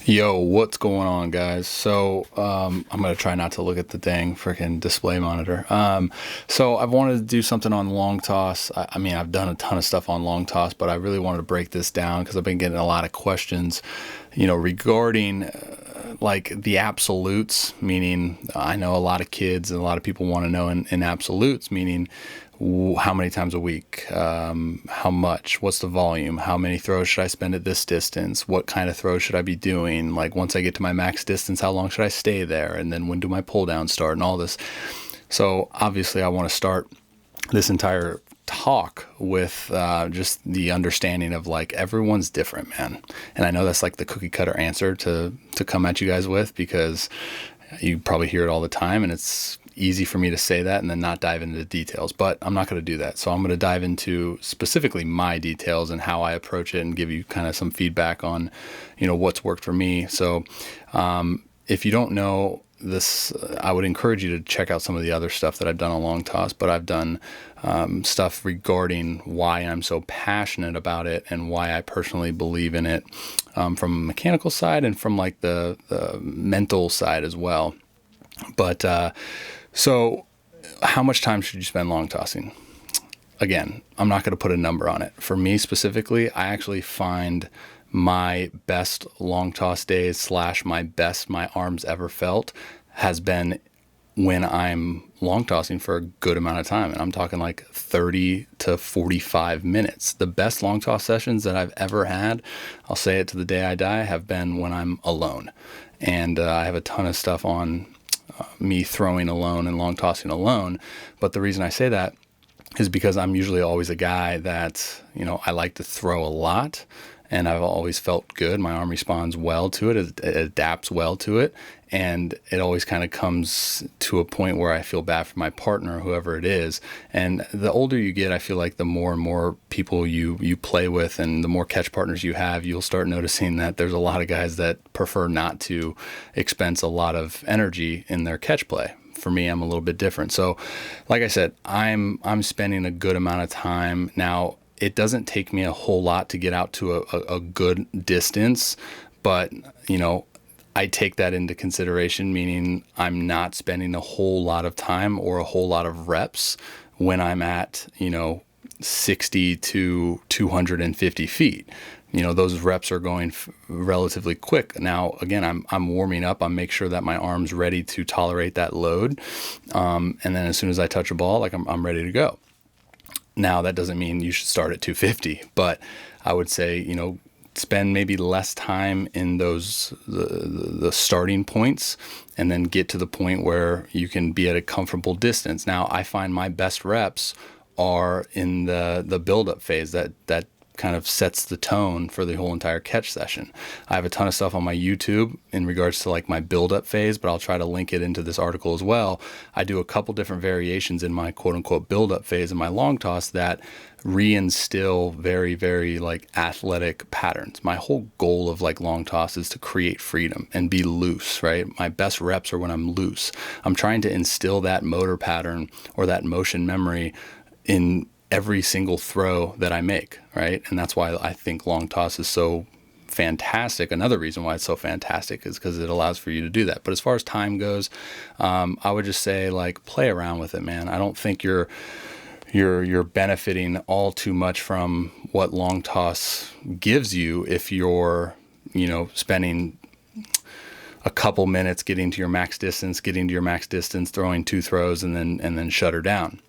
Yo, what's going on, guys? I'm gonna try not to look at the dang freaking display monitor. So I've wanted to do something on long toss. I mean, I've done a ton of stuff on long toss, but I really wanted to break this down because I've been getting a lot of questions, regarding like the absolutes. Meaning, I know a lot of kids and a lot of people want to know in absolutes, meaning how many times a week, how much, what's the volume, how many throws should I spend at this distance, what kind of throws should I be doing, like once I get to my max distance, how long should I stay there, and then when do my pull downs start, and all this. So obviously I want to start this entire talk with just the understanding of like everyone's different, man. And I know that's like the cookie cutter answer to come at you guys with, because you probably hear it all the time, and it's easy for me to say that and then not dive into the details, but I'm not going to do that. So I'm going to dive into specifically my details and how I approach it and give you kind of some feedback on, what's worked for me. So if you don't know this, I would encourage you to check out some of the other stuff that I've done on long toss, but I've done stuff regarding why I'm so passionate about it and why I personally believe in it, from a mechanical side and from like the mental side as well. But so how much time should you spend long tossing? Again, I'm not going to put a number on it. For me specifically, I actually find my best long toss days / my best my arms ever felt has been when I'm long tossing for a good amount of time. And I'm talking like 30 to 45 minutes. The best long toss sessions that I've ever had, I'll say it to the day I die, have been when I'm alone. And I have a ton of stuff on me throwing alone and long tossing alone. But the reason I say that is because I'm usually always a guy that, I like to throw a lot, and I've always felt good. My arm responds well to it. It adapts well to it. And it always kind of comes to a point where I feel bad for my partner, whoever it is. And the older you get, I feel like the more and more people you play with and the more catch partners you have, you'll start noticing that there's a lot of guys that prefer not to expense a lot of energy in their catch play. For me, I'm a little bit different. So like I said, I'm spending a good amount of time. Now, it doesn't take me a whole lot to get out to a good distance, but, I take that into consideration, meaning I'm not spending a whole lot of time or a whole lot of reps when I'm at, 60 to 250 feet. Those reps are going relatively quick. Now, again, I'm warming up. I'm making sure that my arm's ready to tolerate that load. And then as soon as I touch a ball, like I'm ready to go. Now, that doesn't mean you should start at 250, but I would say, spend maybe less time in those the starting points, and then get to the point where you can be at a comfortable distance. Now, I find my best reps are in the build-up phase that kind of sets the tone for the whole entire catch session. I have a ton of stuff on my YouTube in regards to like my build-up phase, but I'll try to link it into this article as well. I do a couple different variations in my quote-unquote build-up phase in my long toss that reinstill very, very like athletic patterns. My whole goal of like long toss is to create freedom and be loose, right? My best reps are when I'm loose. I'm trying to instill that motor pattern or that motion memory in every single throw that I make, right? And that's why I think long toss is so fantastic. Another reason why it's so fantastic is because it allows for you to do that. But as far as time goes, I would just say like play around with it, man. I don't think you're benefiting all too much from what long toss gives you if you're, spending a couple minutes getting to your max distance, throwing 2 throws and then shut her down.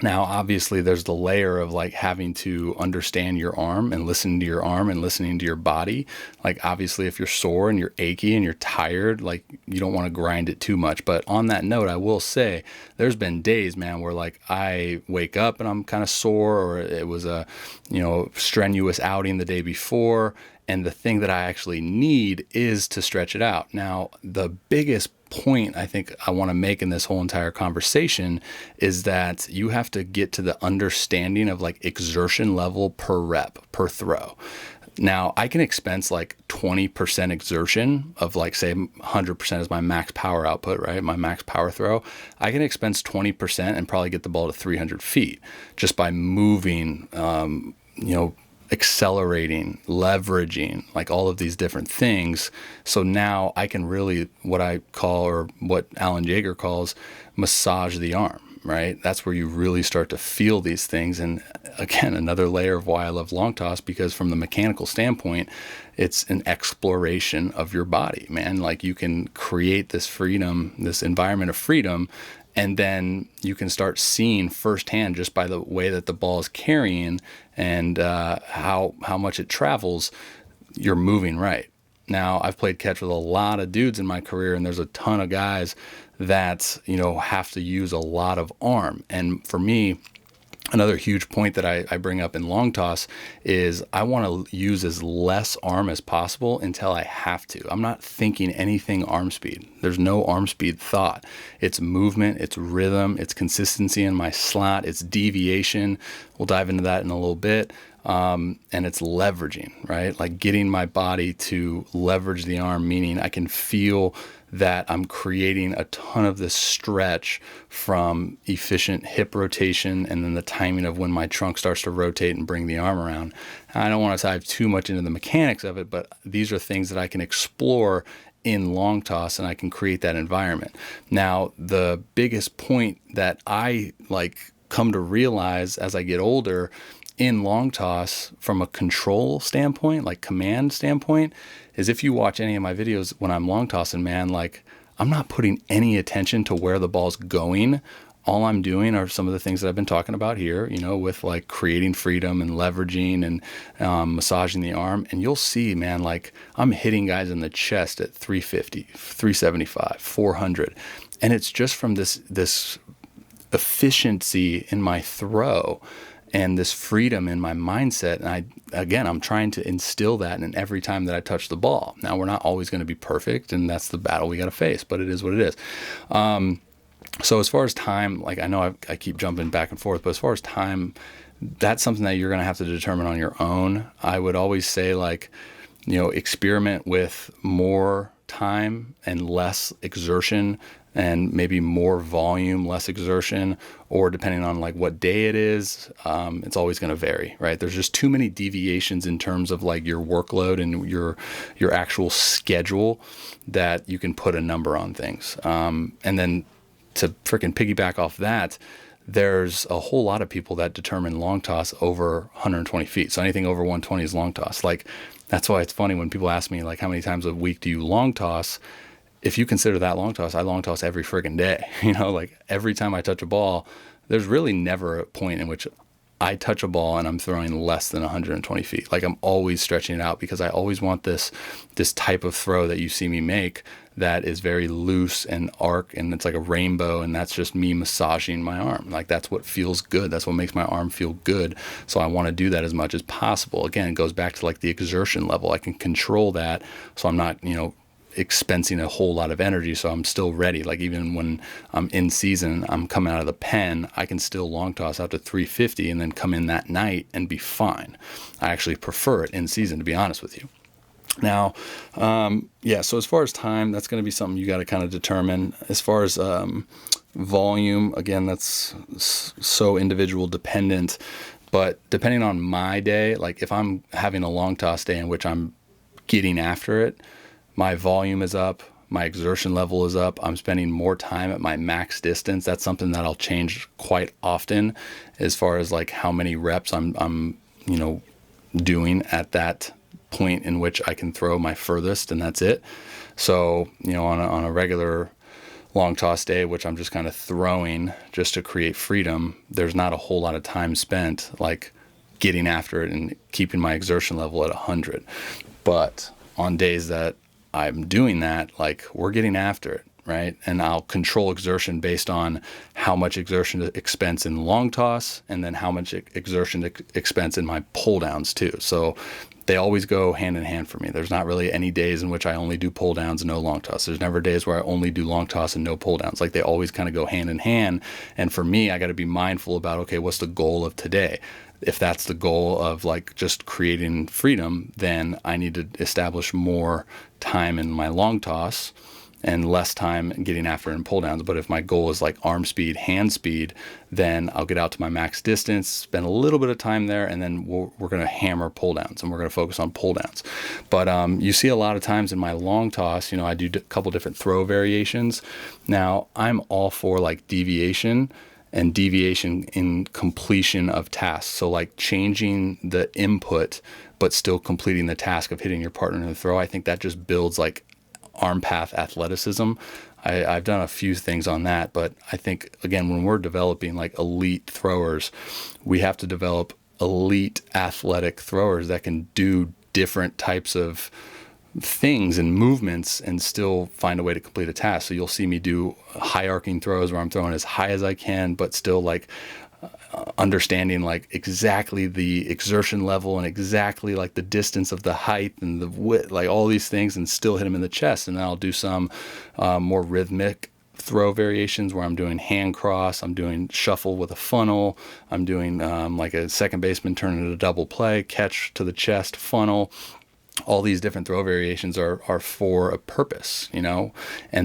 Now, obviously, there's the layer of like having to understand your arm and listening to your arm and listening to your body. Like, obviously, if you're sore and you're achy and you're tired, like you don't want to grind it too much. But on that note, I will say there's been days, man, where like I wake up and I'm kind of sore, or it was a, strenuous outing the day before. And the thing that I actually need is to stretch it out. Now, the biggest point I think I want to make in this whole entire conversation is that you have to get to the understanding of like exertion level per rep, per throw. Now, I can expense like 20% exertion of like, say 100% is my max power output, right? My max power throw. I can expense 20% and probably get the ball to 300 feet just by moving, accelerating, leveraging, like all of these different things. So now I can really, what I call, or what Alan Jaeger calls, massage the arm, right? That's where you really start to feel these things. And again, another layer of why I love long toss, because from the mechanical standpoint, it's an exploration of your body, man. Like you can create this freedom, this environment of freedom, and then you can start seeing firsthand, just by the way that the ball is carrying and how much it travels, you're moving right. Now, I've played catch with a lot of dudes in my career, and there's a ton of guys that, have to use a lot of arm. And for me, another huge point that I bring up in long toss is I want to use as less arm as possible until I have to. I'm not thinking anything arm speed. There's no arm speed thought. It's movement, it's rhythm, it's consistency in my slot, it's deviation. We'll dive into that in a little bit. And it's leveraging, right? Like getting my body to leverage the arm, meaning I can feel that I'm creating a ton of this stretch from efficient hip rotation and then the timing of when my trunk starts to rotate and bring the arm around. I don't want to dive too much into the mechanics of it, but these are things that I can explore in long toss, and I can create that environment. Now, the biggest point that I come to realize as I get older in long toss from a control standpoint, like command standpoint, is if you watch any of my videos when I'm long tossing, man, like I'm not putting any attention to where the ball's going. All I'm doing are some of the things that I've been talking about here, with like creating freedom and leveraging and massaging the arm. And you'll see, man, like I'm hitting guys in the chest at 350, 375, 400. And it's just from this efficiency in my throw and this freedom in my mindset. And I'm trying to instill that in every time that I touch the ball. Now, we're not always going to be perfect, and that's the battle we got to face, but it is what it is. So as far as time, like I know I keep jumping back and forth, but as far as time, that's something that you're going to have to determine on your own. I would always say experiment with more time and less exertion, and maybe more volume, less exertion, or depending on like what day it is, it's always going to vary, right? There's just too many deviations in terms of like your workload and your actual schedule that you can put a number on things. And then to freaking piggyback off that, there's a whole lot of people that determine long toss over 120 feet. So anything over 120 is long toss. Like, that's why it's funny when people ask me like, how many times a week do you long toss? If you consider that long toss, I long toss every friggin' day. Like every time I touch a ball, there's really never a point in which I touch a ball and I'm throwing less than 120 feet. Like I'm always stretching it out, because I always want this type of throw that you see me make that is very loose and arc, and it's like a rainbow, and that's just me massaging my arm. Like that's what feels good. That's what makes my arm feel good. So I want to do that as much as possible. Again, it goes back to like the exertion level. I can control that, so I'm not, expensing a whole lot of energy, so I'm still ready. Like even when I'm in season, I'm coming out of the pen, I can still long toss out to 350 and then come in that night and be fine. I actually prefer it in season, to be honest with you. Now, so as far as time, that's going to be something you got to kind of determine. As far as volume, again, that's so individual dependent, but depending on my day, like if I'm having a long toss day in which I'm getting after it, my volume is up, my exertion level is up, I'm spending more time at my max distance. That's something that I'll change quite often as far as like how many reps I'm doing at that point in which I can throw my furthest, and that's it. So, on a regular long toss day, which I'm just kind of throwing just to create freedom, there's not a whole lot of time spent like getting after it and keeping my exertion level at 100. But on days that I'm doing that, like we're getting after it, right? And I'll control exertion based on how much exertion expense in long toss, and then how much exertion expense in my pull downs too. So they always go hand in hand for me. There's not really any days in which I only do pull downs and no long toss. There's never days where I only do long toss and no pull downs. Like they always kind of go hand in hand. And for me, I got to be mindful about, okay, what's the goal of today? If that's the goal of like just creating freedom, then I need to establish more time in my long toss. and less time getting after it in pull downs. But if my goal is like arm speed, hand speed, then I'll get out to my max distance, spend a little bit of time there, and then we're going to hammer pull downs, and we're going to focus on pull downs. But you see a lot of times in my long toss, I do a couple different throw variations. Now, I'm all for like deviation and deviation in completion of tasks. So like changing the input, but still completing the task of hitting your partner in the throw. I think that just builds like arm path athleticism. I've done a few things on that, but I think, again, when we're developing like elite throwers, we have to develop elite athletic throwers that can do different types of things and movements and still find a way to complete a task. So you'll see me do high arcing throws where I'm throwing as high as I can, but still like understanding like exactly the exertion level and exactly like the distance of the height and the width, like all these things, and still hit them in the chest. And then I'll do some more rhythmic throw variations where I'm doing hand cross, I'm doing shuffle with a funnel, I'm doing like a second baseman turning it a double play, catch to the chest, funnel. All these different throw variations are for a purpose, and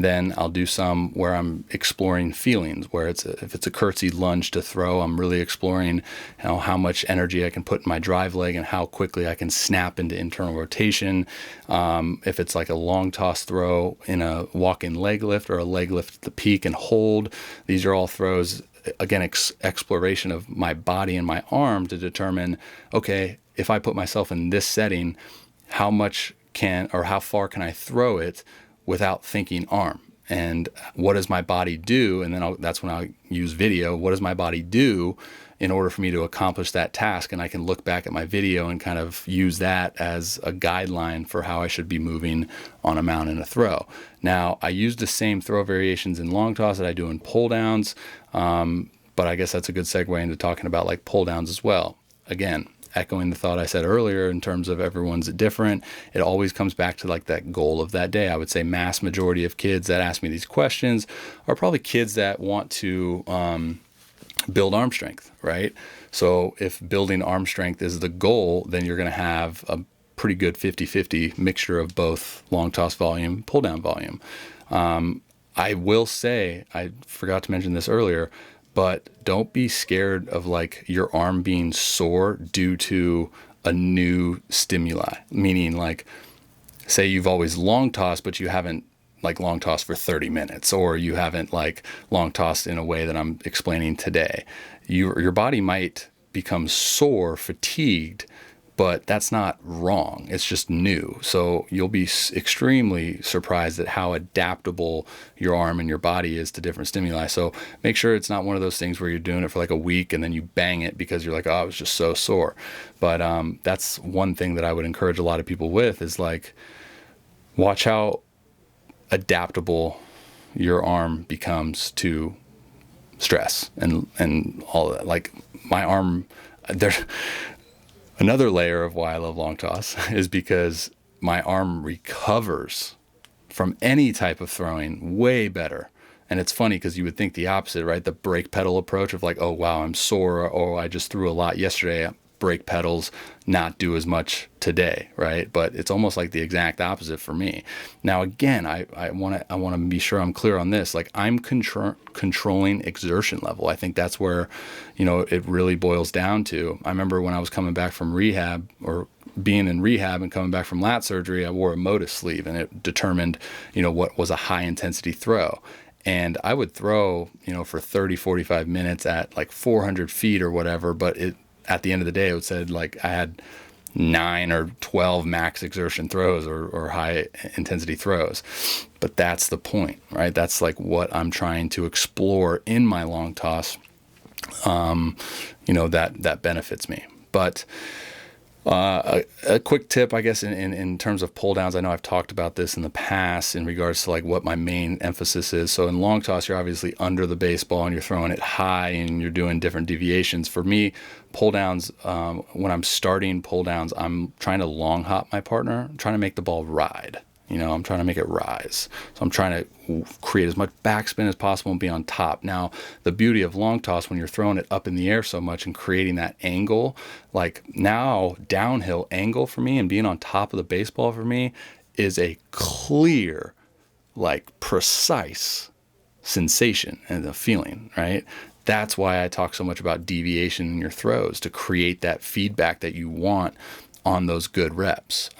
then I'll do some where I'm exploring feelings, where if it's a curtsy lunge to throw, I'm really exploring how much energy I can put in my drive leg and how quickly I can snap into internal rotation. If it's like a long toss throw in a walk-in leg lift or a leg lift at the peak and hold, these are all throws, again, exploration of my body and my arm to determine, okay, if I put myself in this setting, how far can I throw it without thinking arm? And what does my body do? And then that's when I'll use video. What does my body do in order for me to accomplish that task? And I can look back at my video and kind of use that as a guideline for how I should be moving on a mount in a throw. Now, I use the same throw variations in long toss that I do in pull downs, but I guess that's a good segue into talking about like pull downs as well. Again, echoing the thought I said earlier in terms of everyone's different, it always comes back to like that goal of that day. I would say mass majority of kids that ask me these questions are probably kids that want to build arm strength, right? So if building arm strength is the goal, then you're going to have a pretty good 50-50 mixture of both long toss volume, pull down volume. I will say, I forgot to mention this earlier, but don't be scared of like your arm being sore due to a new stimuli. Meaning like, say you've always long tossed, but you haven't like long tossed for 30 minutes, or you haven't like long tossed in a way that I'm explaining today. Your body might become sore, fatigued, but that's not wrong. It's just new. So you'll be extremely surprised at how adaptable your arm and your body is to different stimuli. So make sure it's not one of those things where you're doing it for like a week and then you bang it because you're like, oh, I was just so sore. But that's one thing that I would encourage a lot of people with is like, watch how adaptable your arm becomes to stress and all that. Like my arm, there's another layer of why I love long toss is because my arm recovers from any type of throwing way better. And it's funny because you would think the opposite, right? The brake pedal approach of like, oh, wow, I'm sore. Or I just threw a lot yesterday. Brake pedals, not do as much today, right? But it's almost like the exact opposite for me. Now, again, I want to be sure I'm clear on this. Like I'm controlling exertion level. I think that's where, it really boils down to. I remember when I was coming back from rehab or being in rehab and coming back from lat surgery, I wore a Motus sleeve and it determined, what was a high intensity throw. And I would throw, for 30, 45 minutes at like 400 feet or whatever, but at the end of the day, it said like I had 9 or 12 max exertion throws or high intensity throws. But that's the point, right? That's like what I'm trying to explore in my long toss, that benefits me. But a quick tip, I guess, in terms of pull downs, I know I've talked about this in the past in regards to like what my main emphasis is. So in long toss, you're obviously under the baseball and you're throwing it high and you're doing different deviations. For me, pull downs, when I'm starting pull downs, I'm trying to long hop my partner. I'm trying to make the ball ride. I'm trying to make it rise. So I'm trying to create as much backspin as possible and be on top. Now, the beauty of long toss, when you're throwing it up in the air so much and creating that angle, like now downhill angle for me and being on top of the baseball for me is a clear like precise sensation and the feeling, right? That's why I talk so much about deviation in your throws, to create that feedback that you want on those good reps.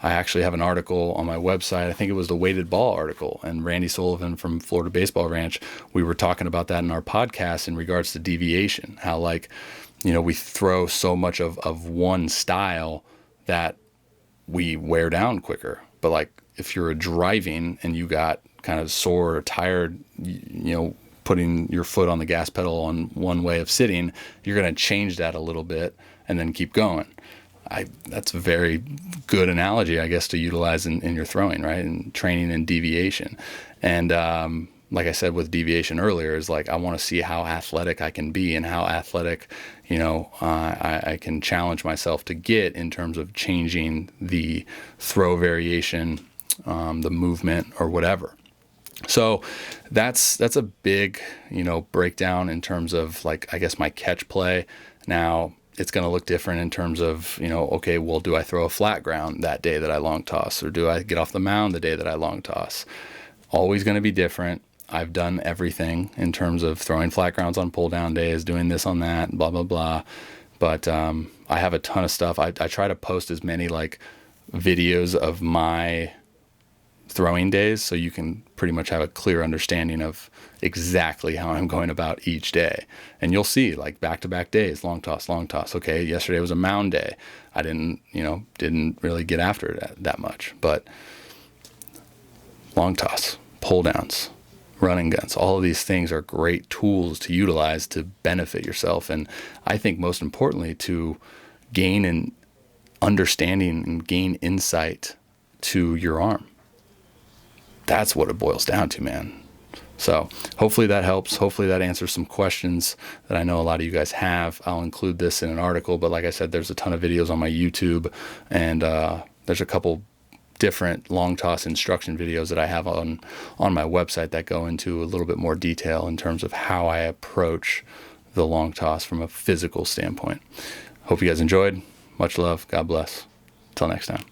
I actually have an article on my website. I think it was the weighted ball article, and Randy Sullivan from Florida Baseball Ranch, we were talking about that in our podcast in regards to deviation, how like, you know, we throw so much of one style that we wear down quicker. But like if you're driving and you got kind of sore or tired, you know, putting your foot on the gas pedal on one way of sitting, you're going to change that a little bit and then keep going. That's a very good analogy, I guess, to utilize in your throwing, right? And training and deviation. And like I said with deviation earlier, is like I want to see how athletic I can be and how athletic, you know, I can challenge myself to get in terms of changing the throw variation, the movement or whatever. So that's a big, you know, breakdown in terms of like, I guess my catch play. Now it's going to look different in terms of, you know, okay, well, do I throw a flat ground that day that I long toss, or do I get off the mound the day that I long toss? Always going to be different. I've done everything in terms of throwing flat grounds on pull down days, doing this on that, blah, blah, blah. But I have a ton of stuff. I try to post as many like videos of my throwing days so you can pretty much have a clear understanding of exactly how I'm going about each day. And you'll see like back-to-back days, long toss. Okay, yesterday was a mound day. I didn't really get after it that much, but long toss, pull downs, running guns, all of these things are great tools to utilize to benefit yourself. And I think most importantly to gain an understanding and gain insight to your arm. That's what it boils down to, man. So hopefully that helps. Hopefully that answers some questions that I know a lot of you guys have. I'll include this in an article, but like I said, there's a ton of videos on my YouTube, and there's a couple different long toss instruction videos that I have on my website that go into a little bit more detail in terms of how I approach the long toss from a physical standpoint. Hope you guys enjoyed. Much love. God bless. Until next time.